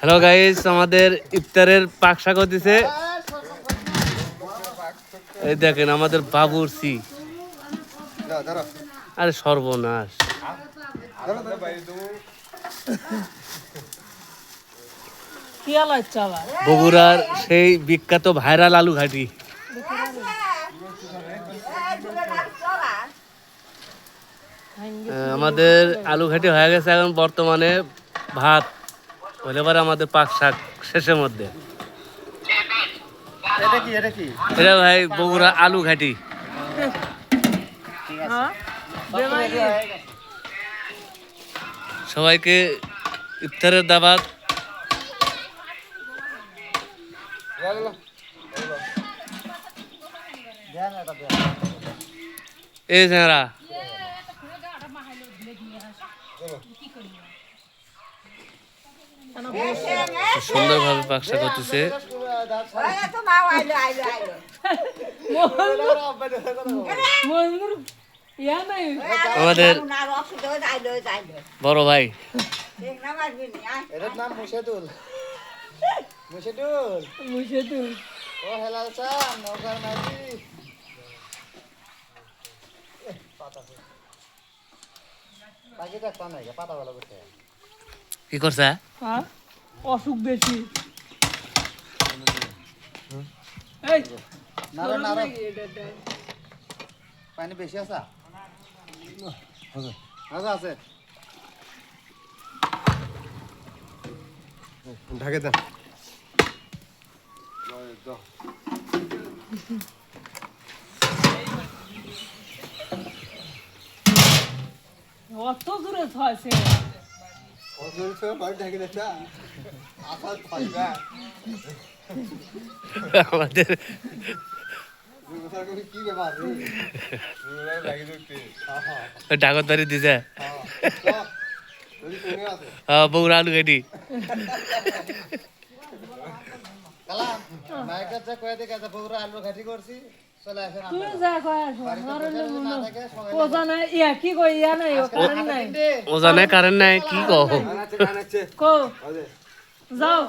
Hello guys, আমাদের ইফতারের পাক শাক হতেছে। এই দেখেন আমাদের বাবুর্চি। আরে সর্বনাশ, বগুড়ার সেই বিখ্যাত ভাইরাল আলু ঘাটি। আমাদের আলু ঘাটি হয়ে গেছে, এখন বর্তমানে ভাত হলে পরে আমাদের পাক শাক শেষের মধ্যে। এটা ভাই বগুড়া আলু ঘাটি। সবাইকে ইফতারের দাওয়াত। এই যারা সুন্দরভাবে পাকশাক করতেছে। আমাদের বড় ভাই কি করছে? অসুখ বেশি পানি বেশি আছে আছে ঢাকে দেন। অত দূরে থাকছে আমাদের ডাকতবাড়ি দিছে বগুড়া আলু ঘাটি। আলু ঘাটি করছি চলে আসেন। তুই যা কয় ওজা নাই ইয়া কি কই ইয়া নাই কারেন্ট নাই ওজা নাই কারেন্ট নাই কি কও কো যাও